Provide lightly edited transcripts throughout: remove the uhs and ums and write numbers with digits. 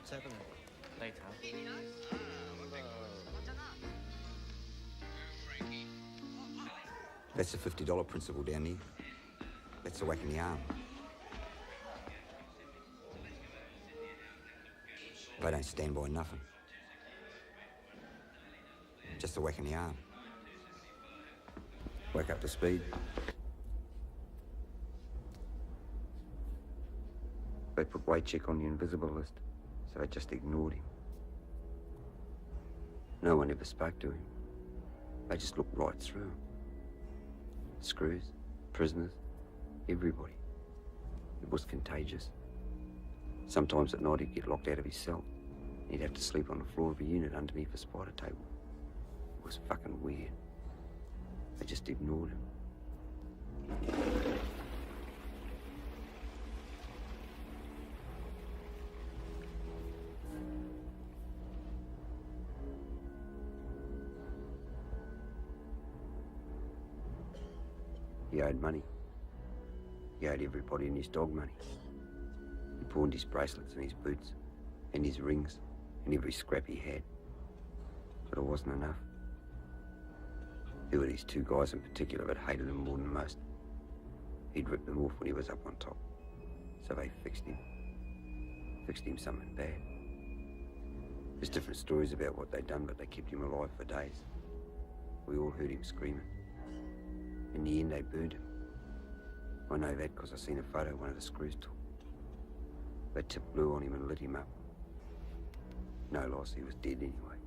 What's happening? Later. That's the $50 principle down there. That's a whack in the arm. They don't stand by nothing. Just a whack in the arm. Wake up to speed. They put Wojciech on the invisible list, so I just ignored him. No one ever spoke to him. They just looked right through him. Screws, prisoners, everybody. It was contagious. Sometimes at night he'd get locked out of his cell. He'd have to sleep on the floor of a unit underneath a spider table. It was fucking weird. They just ignored him. He owed money. He owed everybody in his dog money. He pawned his bracelets and his boots and his rings and every scrap he had. But it wasn't enough. There were these two guys in particular that hated him more than most. He'd ripped them off when he was up on top. So they fixed him. Fixed him something bad. There's different stories about what they'd done, but they kept him alive for days. We all heard him screaming. In the end, they burned him. I know that because I seen a photo one of the screws took. They tipped blue on him and lit him up. No loss, he was dead anyway.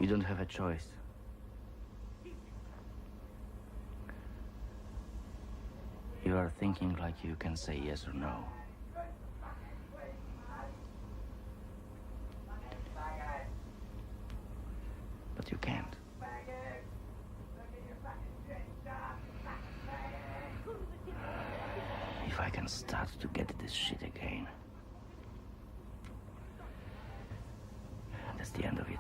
You don't have a choice. You are thinking like you can say yes or no. But you can't. If I can start to get this shit again, that's the end of it.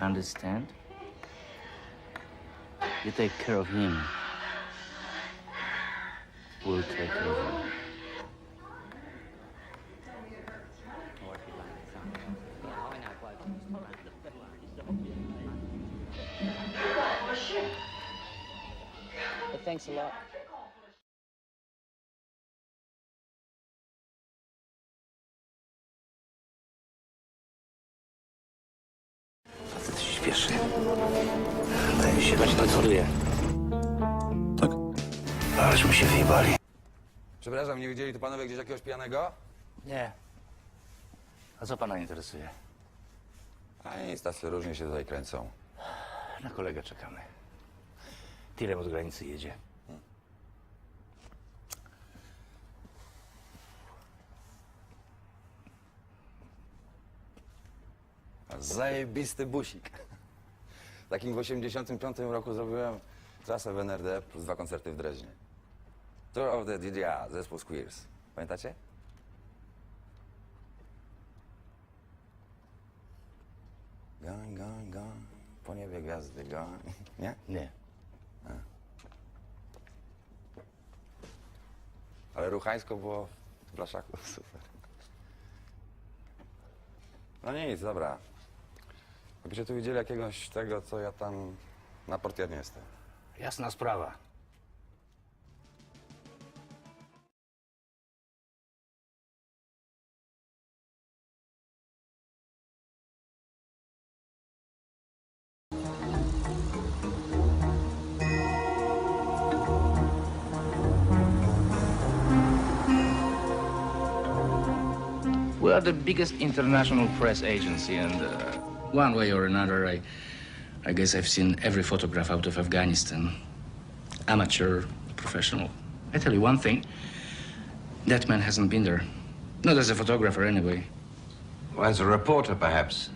Understand? You take care of him. We'll take care of him. Thanks a lot. Facet się śpieszy. Wydaje mi się, że to celuje. Tak? Aleśmy się wyjebali. Przepraszam, nie widzieli tu panowie gdzieś jakiegoś pijanego? Nie. A co pana interesuje? A nic, tacy różnie się tutaj kręcą. Na kolegę czekamy. Tirem od granicy jedzie. Zajebisty busik. Takim w 85 roku zrobiłem trasę w NRD plus 2 koncerty w Dreźnie. Tour of the DDA, zespół Squeers. Pamiętacie? Goń, goń, goń, po niebie gwiazdy goń. Nie? Nie. Ale ruchańsko było w blaszaku, super. No nic, dobra. Jakbyście tu widzieli jakiegoś tego, co ja tam na portiernie jestem. Jasna sprawa. We are the biggest international press agency, and one way or another, I guess I've seen every photograph out of Afghanistan. Amateur, professional. I tell you one thing, that man hasn't been there. Not as a photographer, anyway. Well, as a reporter, perhaps.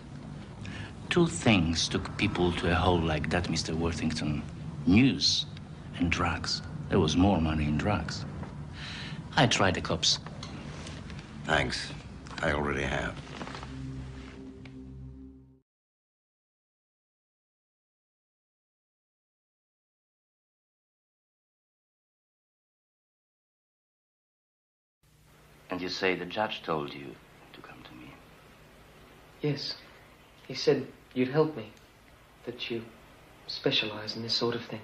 Two things took people to a hole like that, Mr. Worthington. News and drugs. There was more money in drugs. I tried the cops. Thanks. I already have. And you say the judge told you to come to me? Yes. He said you'd help me. That you specialize in this sort of thing.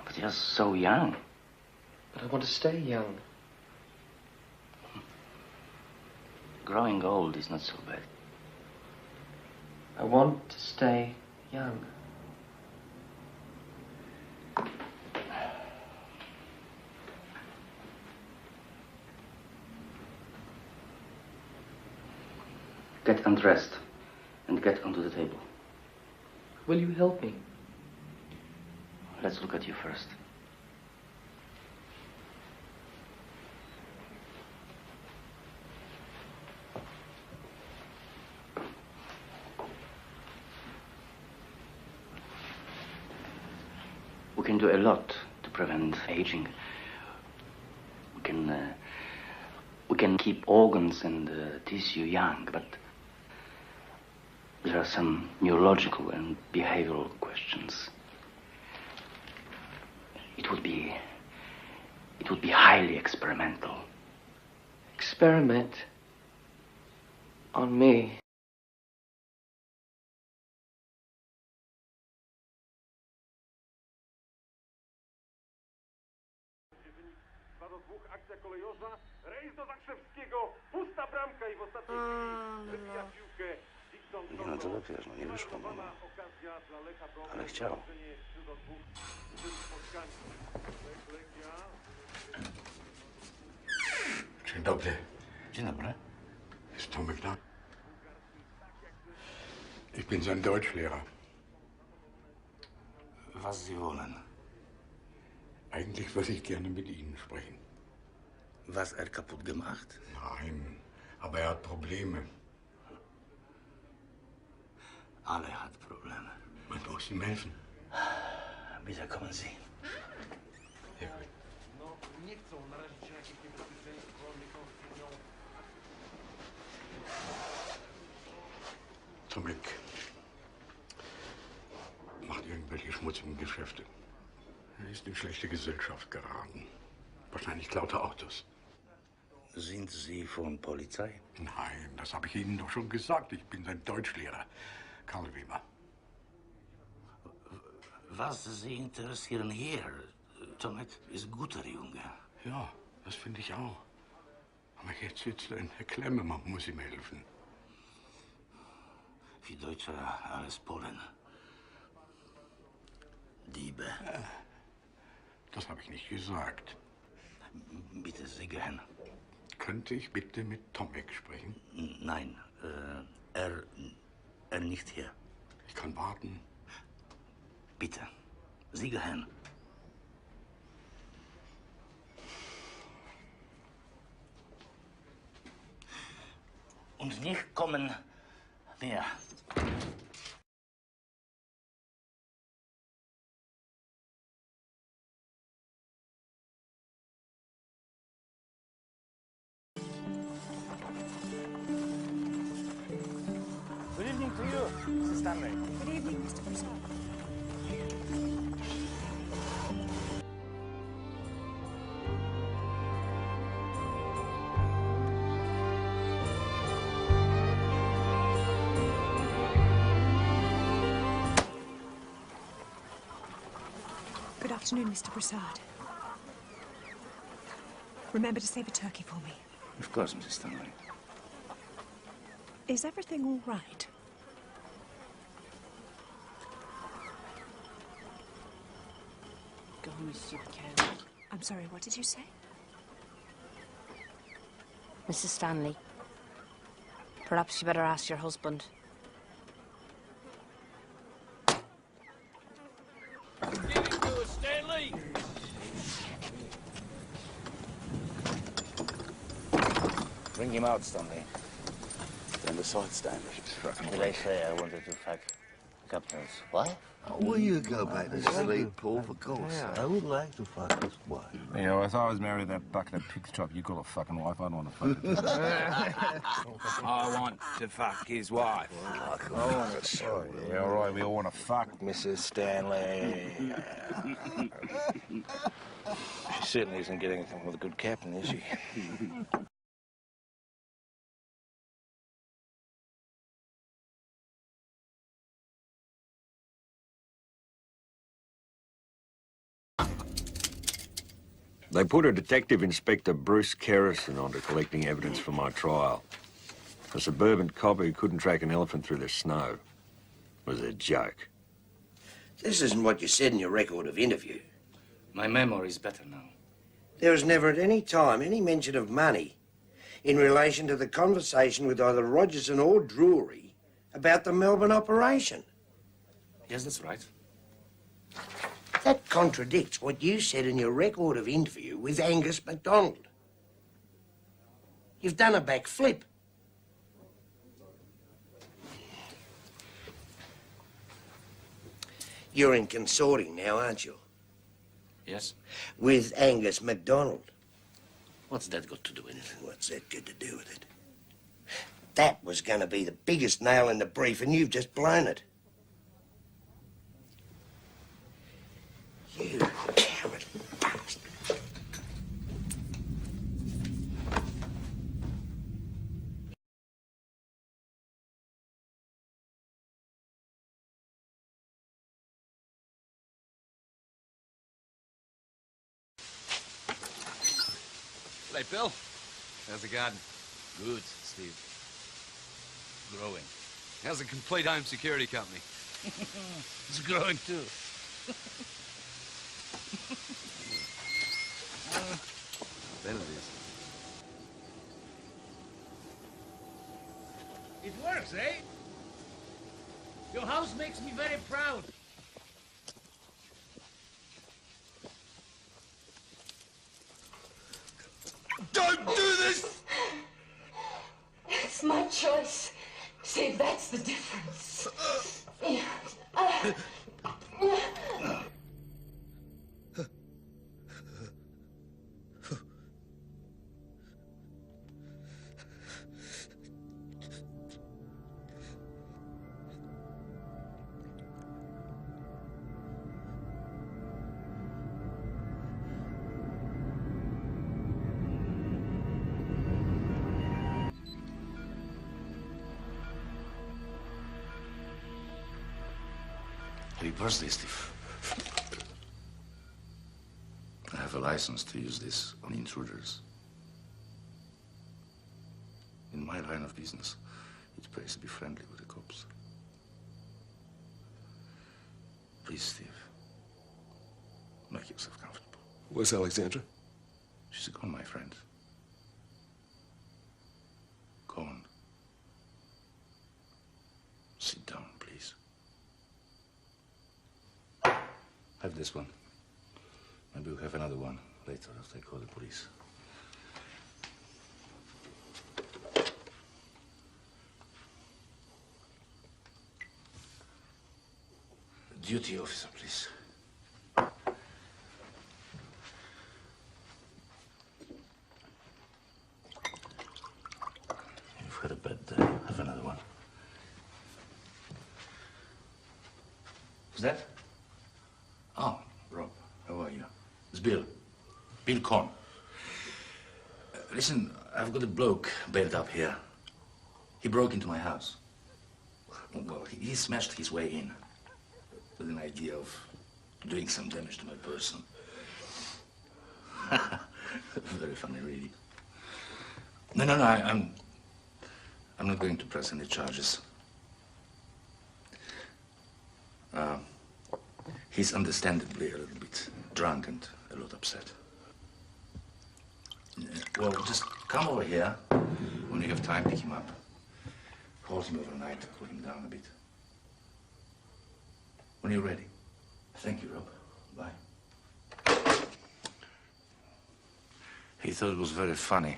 But you're so young. But I want to stay young. Growing old is not so bad. I want to stay young. Get undressed and get onto the table. Will you help me? Let's look at you first. We can do a lot to prevent aging. We can keep organs and tissue young, but there are some neurological and behavioral questions. It would be highly experimental. Experiment on me. Do dwóch, akcja kolejowa, rejs do Zakrzewskiego, pusta bramka i w ostatniej chwili wybija piłkę. Nie, no to dopiero, no nie wyszło mu. Okazja dla Lecha do Ale chciał. 3-2 w tym spotkaniu. Legia. Dzień dobry. Dzień dobry. Ist Tomek da? Ich bin sein Deutschlehrer. Was Sie wollen? Eigentlich würde ich gerne mit Ihnen sprechen. Was er kaputt gemacht? Nein, aber er hat Probleme. Ale hat Probleme. Man muss ihm helfen. Bitte kommen Sie. Ja, gut. No, nie chcą narazić się na jakieś niebezpieczeństwo, nie konstruują. Tomek macht irgendwelche schmutzigen Geschäfte. Er ist in schlechte Gesellschaft geraten. Wahrscheinlich lauter Autos. Sind Sie von Polizei? Nein, das habe ich Ihnen doch schon gesagt. Ich bin sein Deutschlehrer, Karl Weber. Was Sie interessieren hier? Tomek ist guter Junge. Ja, das finde ich auch. Aber jetzt sitzt er in der Klemme, man muss ihm helfen. Wie Deutsche alles Polen. Diebe. Das habe ich nicht gesagt. Bitte, Sie gehen. Könnte ich bitte mit Tomek sprechen? Nein, er nicht hier. Ich kann warten. Bitte, Sie gehen. Und nicht kommen mehr. Good evening to you, Mrs. Stanley. Good evening, Mr. Broussard. Good afternoon, Mr. Broussard. Remember to save a turkey for me. Of course, Mrs. Stanley. Is everything all right? talking, you stupid cow. I'm sorry, what did you say? Mrs. Stanley. Perhaps you better ask your husband. Give it to us, Stanley! Bring him out, Stanley. Stand aside, Stanley. Did I say I wanted to fuck Captain's wife? Oh, will you go back to sleep, Paul, for God's sake? I would like to fuck his wife. You know, if I was married to that bucket of pig's chop you call a fucking wife, I'd want to fuck her. I want to fuck his wife. I want to sorry. Yeah, all right, we all want to fuck. Mrs. Stanley. She certainly isn't getting anything with a good captain, is she? They put a Detective Inspector Bruce Kerrison on to collecting evidence for my trial. A suburban cop who couldn't track an elephant through the snow was a joke. This isn't what you said in your record of interview. My memory is better now. There was never at any time any mention of money in relation to the conversation with either Rogerson or Drury about the Melbourne operation. Yes, that's right. That contradicts what you said in your record of interview with Angus MacDonald. You've done a backflip. You're in consorting now, aren't you? Yes? With Angus MacDonald. What's that got to do with it? What's that got to do with it? That was going to be the biggest nail in the brief, and you've just blown it. You coward bastard. Hey, Bill. How's the garden? Good, Steve. Growing. How's the complete home security company? It's growing too. Then it is. It works, eh? Your house makes me very proud. Don't do this! It's my choice. See, that's the difference. Happy birthday, Steve. I have a license to use this on intruders. In my line of business, it pays to be friendly with the cops. Please, Steve, make yourself comfortable. Where's Alexandra? She's gone, my friend. Gone. Sit down, please. Have this one. Maybe we'll have another one later after I call the police. Duty officer, please. You've had a bad day. Have another one. Who's that? Oh, Rob, how are you? It's Bill. Bill Conn. Listen, I've got a bloke bailed up here. He broke into my house. Well, he smashed his way in with an idea of doing some damage to my person. Very funny, really. No, I'm not going to press any charges. He's understandably a little bit drunk and a lot upset. Well, just come over here. When you have time, pick him up. Hold him overnight, cool him down a bit. When you're ready. Thank you, Rob. Bye. He thought it was very funny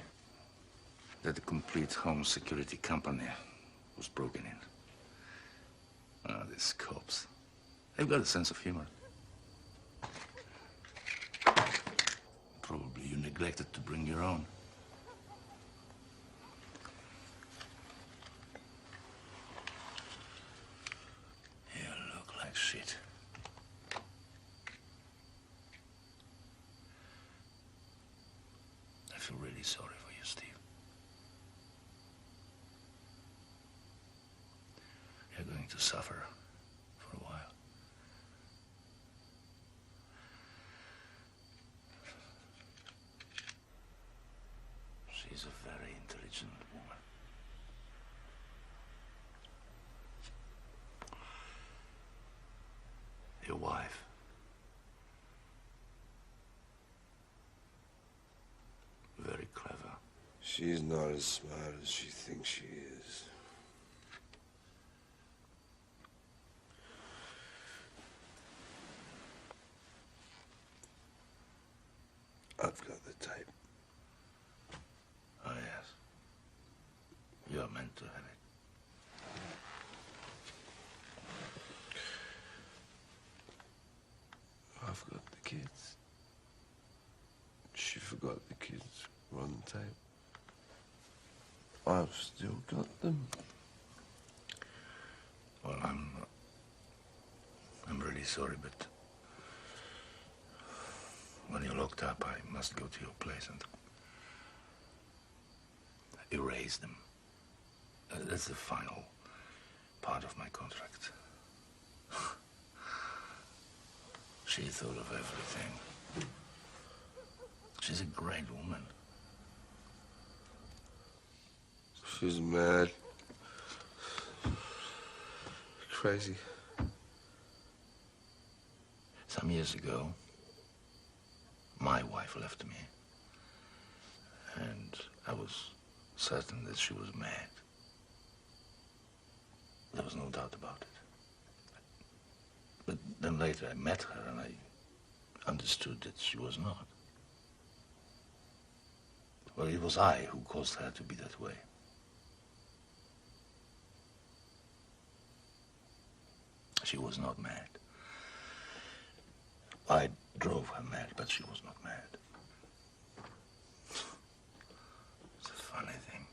that the complete home security company was broken in. Ah, these cops. They've got a sense of humor. Probably you neglected to bring your own. You look like shit. I feel really sorry for you, Steve. You're going to suffer for a while. She's a very intelligent woman. Your wife. Very clever. She's not as smart as she thinks she is. I've got the tape. Oh, yes. You're meant to have it. I've got the kids. She forgot the kids were on the tape. I've still got them. Well, I'm really sorry, but when you're locked up, I must go to your place and erase them. That's the final part of my contract. She thought of everything. She's a great woman. She's mad. Crazy. Some years ago, my wife left me. And I was certain that she was mad. There was no doubt about it. But then later I met her and I understood that she was not. Well, it was I who caused her to be that way. She was not mad. I drove her mad, but she was not mad. It's a funny thing.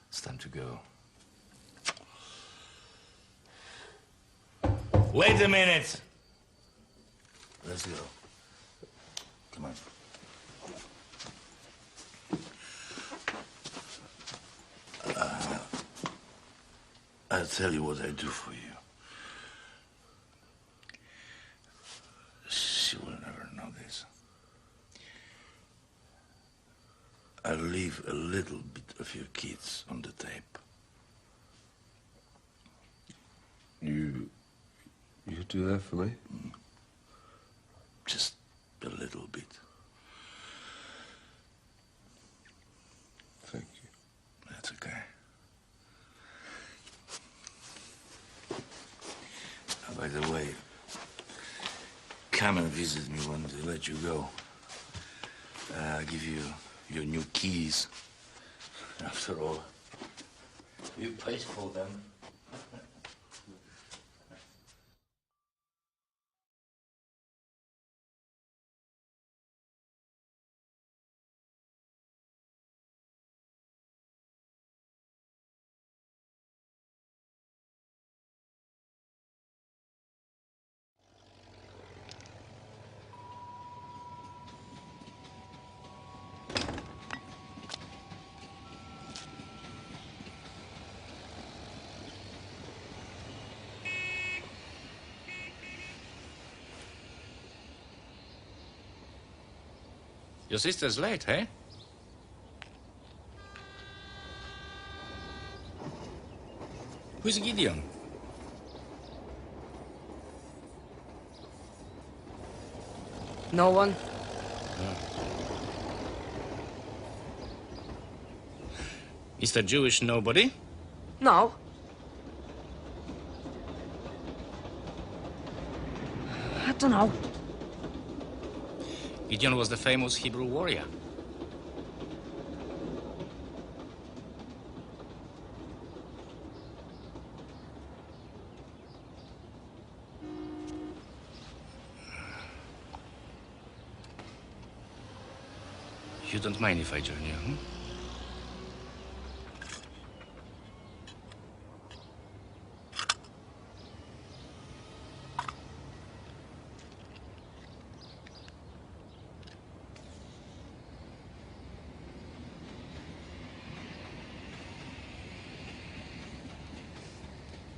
It's time to go. Wait a minute! Let's go. Come on. I'll tell you what I do for you. She will never know this. I'll leave a little bit of your kids on the tape. You do that for me? Just a little bit. Thank you. That's okay. By the way, come and visit me when they let you go. I'll give you your new keys. After all, you paid for them. Your sister's late, eh? Who's Gideon? No one? Mr. Jewish nobody? No. I don't know. Gideon was the famous Hebrew warrior. You don't mind if I join you, hmm?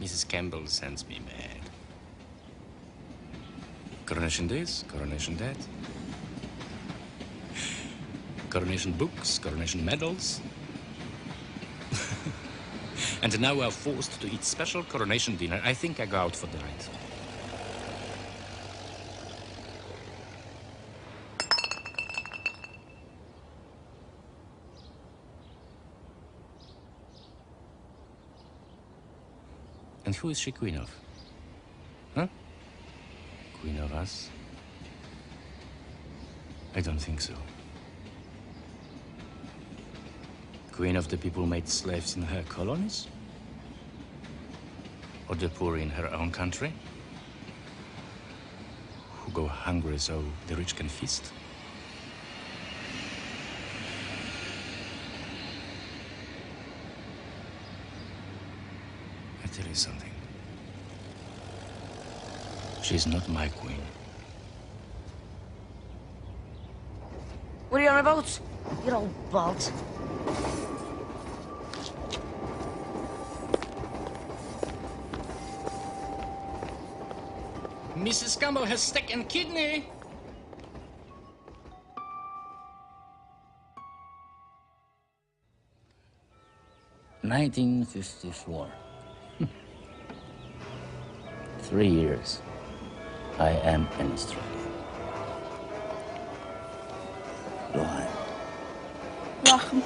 Mrs. Campbell sends me mad. Coronation this, coronation that. Coronation books, coronation medals. And now we are forced to eat special coronation dinner. I think I go out for the night. And who is she queen of? Huh? Queen of us? I don't think so. Queen of the people made slaves in her colonies? Or the poor in her own country? Who go hungry so the rich can feast? I tell you something. She's not my queen. What are you on about? You old bolt. Mrs. Campbell has steak and kidney. "1954. 3 years. I am in Australia. Go on. Welcome.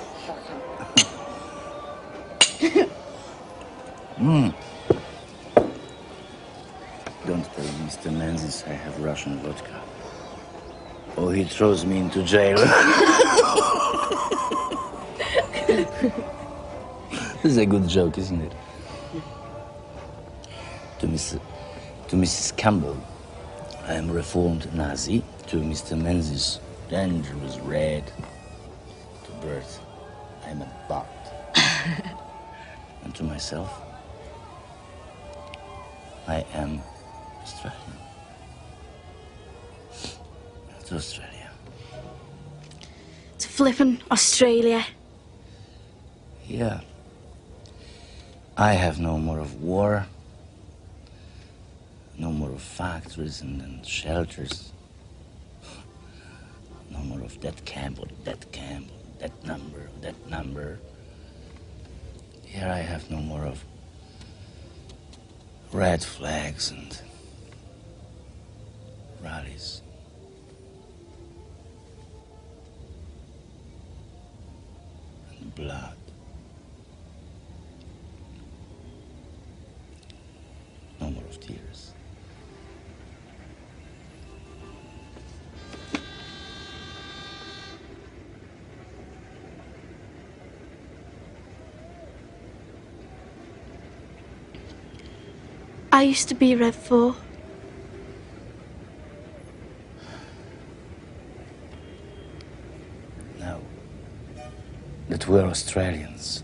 Don't tell Mr. Menzies I have Russian vodka. Or he throws me into jail. This is a good joke, isn't it? To Mrs. Campbell, I am a reformed Nazi. To Mr. Menzies, dangerous red. To Bert, I am a bot. And to myself, I am Australian. To Australia. To flippin' Australia. Yeah. I have no more of war. No more of factories and shelters. No more of that Campbell, that number. Here I have no more of red flags and rallies. And blood. No more of tears. I used to be Red 4. Now that we're Australians,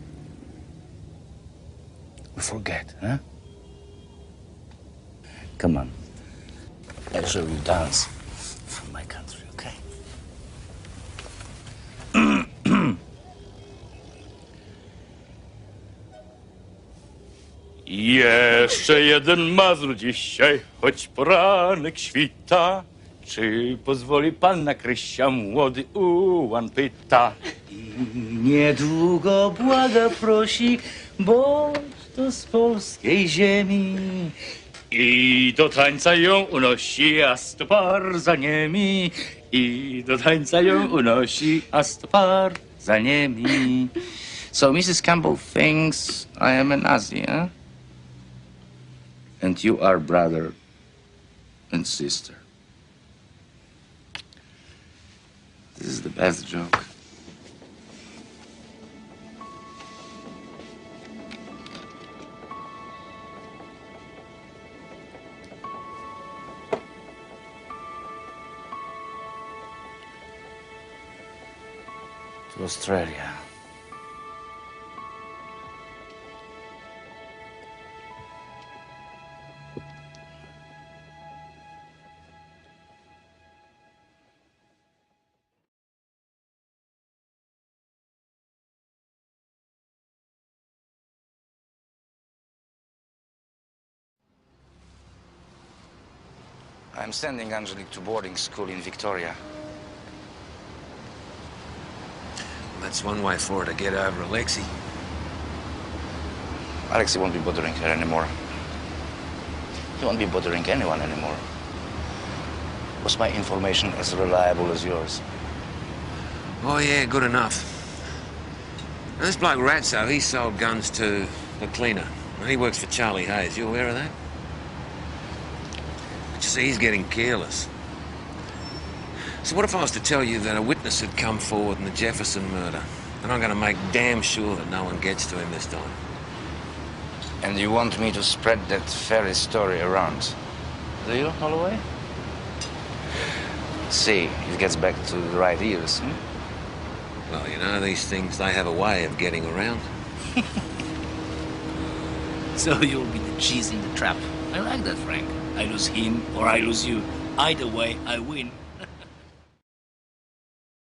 we forget, huh? Come on. I'll show you dance from my country, okay? Jeszcze jeden Mazur dzisiaj, choć poranek świta. Czy pozwoli pan na Krysia, młody ułan pyta. I niedługo błaga, prosi, bo to z polskiej ziemi. I do tańca ją unosi, a stopar za niemi. I do tańca ją unosi, a stopar za niemi. So Mrs. Campbell thinks I am a Nazi, eh? And you are brother and sister. This is the best joke. To Australia. I'm sending Angelique to boarding school in Victoria. That's one way for her to get over Alexei. Alexei won't be bothering her anymore. He won't be bothering anyone anymore. Was my information as reliable as yours? Oh, yeah, good enough. Now, this bloke Ratso, he sold guns to the cleaner. And he works for Charlie Hayes. You aware of that? But you see, he's getting careless. So what if I was to tell you that a witness had come forward in the Jefferson murder? And I'm going to make damn sure that no one gets to him this time. And you want me to spread that fairy story around? Do you, Holloway? See, it gets back to the right ears, hmm? Well, you know, these things, they have a way of getting around. So you'll be the cheese in the trap. I like that, Frank. I lose him or I lose you. Either way, I win.